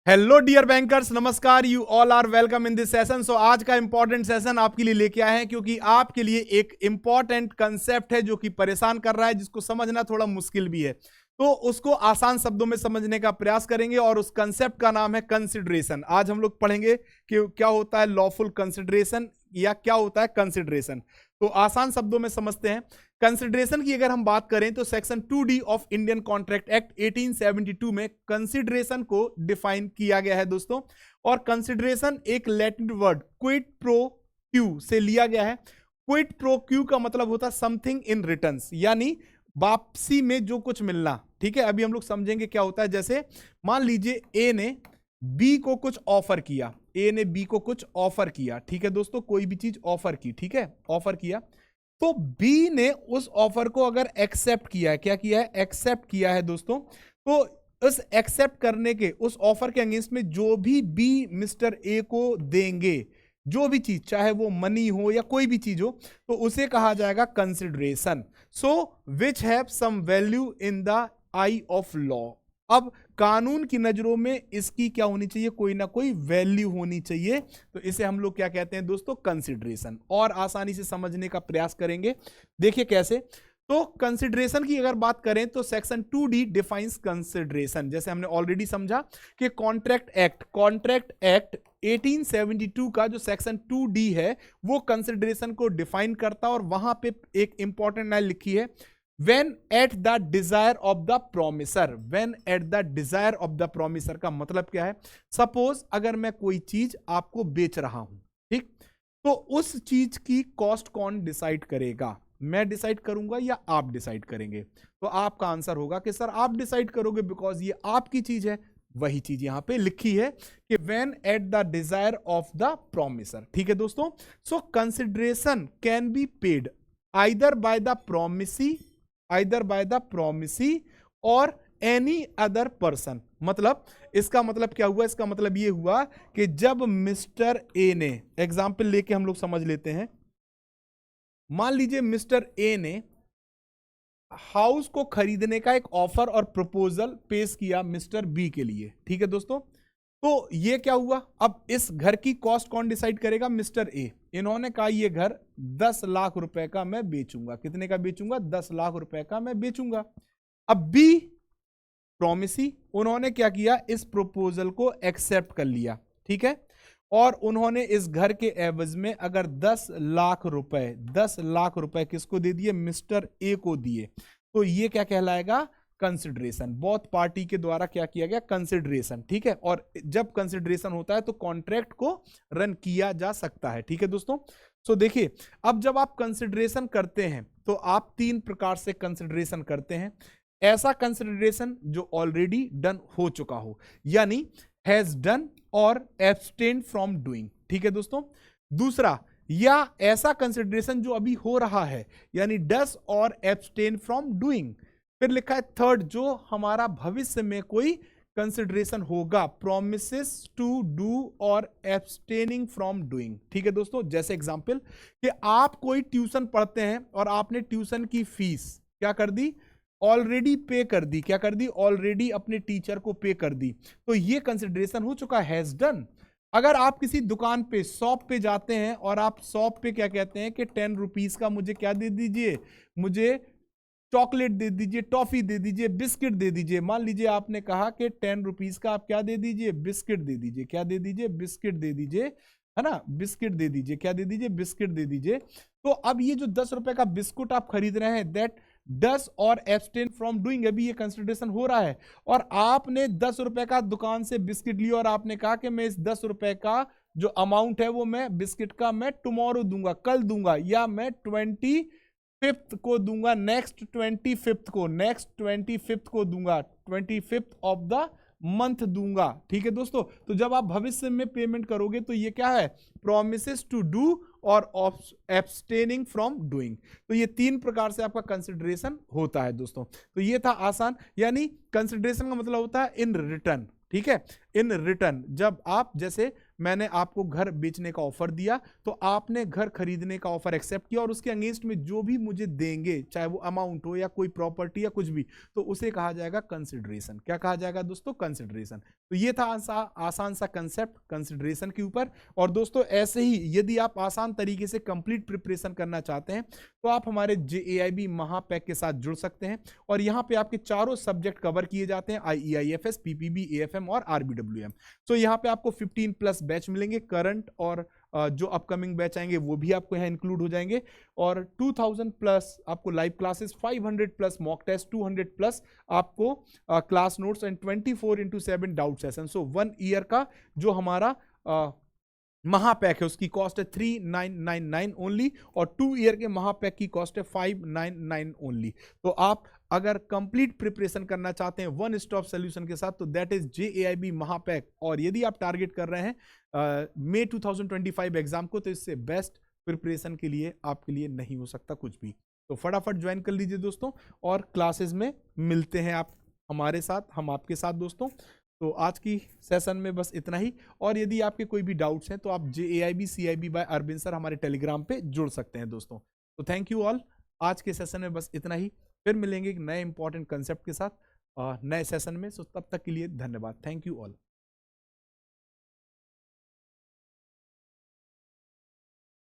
Hello dear bankers, नमस्कार। You all are welcome in this session. So आज का important session आपके लिए लेके आए हैं क्योंकि आपके लिए एक इंपॉर्टेंट कंसेप्ट है जो कि परेशान कर रहा है, जिसको समझना थोड़ा मुश्किल भी है। तो उसको आसान शब्दों में समझने का प्रयास करेंगे और उस कंसेप्ट का नाम है कंसिडरेशन। आज हम लोग पढ़ेंगे कि क्या होता है लॉफुल कंसिडरेशन या क्या होता है कंसिडरेशन। तो आसान शब्दों में समझते हैं। कंसिडरेशन की अगर हम बात करें तो section 2D of Indian contract act 1872 में कंसिडरेशन को डिफाइन किया गया है दोस्तों। और कंसिडरेशन एक Latin word quid pro Q से लिया गया है। क्विड प्रो क्यू का मतलब होता है समथिंग इन रिटर्न्स, यानी वापसी में जो कुछ मिलना। ठीक है, अभी हम लोग समझेंगे क्या होता है। जैसे मान लीजिए ए ने बी को कुछ ऑफर किया, ए ने बी को कुछ ऑफर किया। ठीक है दोस्तों, कोई भी चीज ऑफर की, ठीक है, ऑफर किया। तो बी ने उस ऑफर को अगर एक्सेप्ट किया है, क्या किया है, एक्सेप्ट किया है दोस्तों, तो उस एक्सेप्ट करने के उस ऑफर के अगेंस्ट में जो भी बी मिस्टर ए को देंगे, जो भी चीज, चाहे वो मनी हो या कोई भी चीज हो, तो उसे कहा जाएगा consideration. So which have some value in the eye of law. अब कानून की नजरों में इसकी क्या होनी चाहिए, कोई ना कोई वैल्यू होनी चाहिए। तो इसे हम लोग क्या कहते हैं दोस्तों, कंसिडरेशन। और आसानी से समझने का प्रयास करेंगे, देखिए कैसे। तो कंसिडरेशन की अगर बात करें तो सेक्शन 2D डिफाइंस कंसिडरेशन। जैसे हमने ऑलरेडी समझा कि कॉन्ट्रैक्ट एक्ट 1872 का जो सेक्शन 2D है वो कंसिडरेशन को डिफाइन करता है। और वहां पे एक इंपॉर्टेंट लाइन लिखी है, When at the desire of the promiser। When at the desire of the promiser का मतलब क्या है। सपोज अगर मैं कोई चीज आपको बेच रहा हूं, ठीक, तो उस चीज की कॉस्ट कौन डिसाइड करेगा, मैं डिसाइड करूंगा या आप डिसाइड करेंगे। तो आपका आंसर होगा कि सर आप डिसाइड करोगे, बिकॉज ये आपकी चीज है। वही चीज यहां पे लिखी है कि when at the desire of the promiser। ठीक है दोस्तों। So consideration can be paid either by the promisee और एनी अदर पर्सन। मतलब इसका मतलब क्या हुआ, इसका मतलब ये हुआ कि जब मिस्टर ए ने, एग्जाम्पल लेके हम लोग समझ लेते हैं। मान लीजिए मिस्टर ए ने हाउस को खरीदने का एक ऑफर और प्रपोजल पेश किया मिस्टर बी के लिए। ठीक है दोस्तों, तो ये क्या हुआ, अब इस घर की कॉस्ट कौन डिसाइड करेगा, मिस्टर ए। इन्होंने कहा ये घर 10 लाख रुपए का मैं बेचूंगा। कितने का बेचूंगा, 10 लाख रुपए का मैं बेचूंगा। अब बी प्रॉमिसी, उन्होंने क्या किया, इस प्रपोजल को एक्सेप्ट कर लिया। ठीक है, और उन्होंने इस घर के एवज में अगर 10 लाख रुपए किसको दे दिए, मिस्टर ए को दिए। तो ये क्या कहलाएगा, कंसिडरेशन। बोथ पार्टी के द्वारा क्या किया गया, कंसिडरेशन। ठीक है, और जब कंसिडरेशन होता है तो कॉन्ट्रैक्ट को रन किया जा सकता है। ठीक है दोस्तों। सो देखिए, अब जब आप कंसिडरेशन करते हैं तो आप 3 प्रकार से कंसिडरेशन करते हैं। ऐसा कंसिडरेशन जो ऑलरेडी डन हो चुका हो, यानी हैज डन और एब्सटेन फ्रॉम डूइंग। ठीक है दोस्तों। दूसरा, या ऐसा कंसिडरेशन जो अभी हो रहा है, यानी डस और एब्सटेन फ्रॉम डूइंग। फिर लिखा है थर्ड, जो हमारा भविष्य में कोई कंसिडरेशन होगा, प्रोमिसेस टू डू और एब्सटेनिंग फ्रॉम डूइंग। ठीक है दोस्तों। जैसे एग्जांपल कि आप कोई ट्यूशन पढ़ते हैं और आपने ट्यूशन की फीस क्या कर दी, ऑलरेडी पे कर दी। क्या कर दी, ऑलरेडी अपने टीचर को पे कर दी। तो ये कंसिडरेशन हो चुका, हैज डन। अगर आप किसी दुकान पे, शॉप पे जाते हैं और आप शॉप पे क्या कहते हैं कि 10 रुपीज का मुझे क्या दे दीजिए, मुझे चॉकलेट दे दीजिए, टॉफी दे दीजिए, बिस्किट दे दीजिए। मान लीजिए आपने कहा कि 10 रुपीज का आप क्या दे दीजिए, बिस्किट दे दीजिए। क्या दे दीजिए, बिस्किट दे दीजिए, है ना, बिस्किट दे दीजिए। क्या दे दीजिए, बिस्किट दे दीजिए। तो अब ये जो 10 रुपए का बिस्कुट आप खरीद रहे हैं, दैट डस और एब्सटेन फ्रॉम डूइंग, अभी ये कंसिडरेशन हो रहा है। और आपने 10 रुपए का दुकान से बिस्किट लिया और आपने कहा कि मैं इस 10 रुपए का जो अमाउंट है वो मैं बिस्किट का मैं टुमारो दूंगा, कल दूंगा, या मैं 25th को दूंगा, नेक्स्ट 25th को दूंगा, 25th ऑफ द मंथ दूंगा। ठीक है दोस्तों। तो जब आप भविष्य में पेमेंट करोगे तो ये क्या है, प्रोमिसेस टू डू और एब्सटेनिंग फ्रॉम डूइंग। तो ये 3 प्रकार से आपका कंसिडरेशन होता है दोस्तों। तो ये था आसान, यानी कंसिडरेशन का मतलब होता है इन रिटर्न। ठीक है, इन रिटर्न, जब आप, जैसे मैंने आपको घर बेचने का ऑफर दिया, तो आपने घर खरीदने का ऑफर एक्सेप्ट किया और उसके अगेंस्ट में जो भी मुझे देंगे, चाहे वो अमाउंट हो या कोई प्रॉपर्टी या कुछ भी, तो उसे कहा जाएगा कंसिडरेशन। क्या कहा जाएगा दोस्तों? कंसिडरेशन। तो ये था आसान सा कंसेप्ट कंसिडरेशन के ऊपर। और दोस्तों ऐसे ही यदि आप आसान तरीके से कंप्लीट प्रिपरेशन करना चाहते हैं तो आप हमारे JAIB महापैक के साथ जुड़ सकते हैं। और यहाँ पे आपके चारों सब्जेक्ट कवर किए जाते हैं, IEIFS, PPB, AFM और RBWM। तो यहाँ पे आपको 15+ बैच मिलेंगे, करंट और जो अपकमिंग बैच आएंगे वो भी आपको यहाँ इंक्लूड हो जाएंगे। और 2000+ आपको लाइव क्लासेस, 500+ मॉक टेस्ट, 200+ आपको class notes and 24/7 doubt session. So 1 year का जो हमारा महापैक है उसकी कॉस्ट है 3999 ओनली, और 2 ईयर के महापैक की कॉस्ट है 599 ओनली। तो आप अगर कंप्लीट प्रिपरेशन करना चाहते हैं वन स्टॉप सोल्यूशन के साथ, तो दैट इज JAIB महापैक। और यदि आप टारगेट कर रहे हैं मई 2025 एग्जाम को, तो इससे बेस्ट प्रिपरेशन के लिए आपके लिए नहीं हो सकता कुछ भी। तो फटाफट ज्वाइन कर लीजिए दोस्तों, और क्लासेस में मिलते हैं आप हमारे साथ, हम आपके साथ दोस्तों। तो आज की सेशन में बस इतना ही। और यदि आपके कोई भी डाउट्स हैं तो आप JAIB CIB by Arvind sir हमारे टेलीग्राम पे जुड़ सकते हैं दोस्तों। तो थैंक यू ऑल, आज के सेशन में बस इतना ही। फिर मिलेंगे एक नए इंपॉर्टेंट कंसेप्ट के साथ नए सेशन में। सो तब तक के लिए धन्यवाद। Thank you all.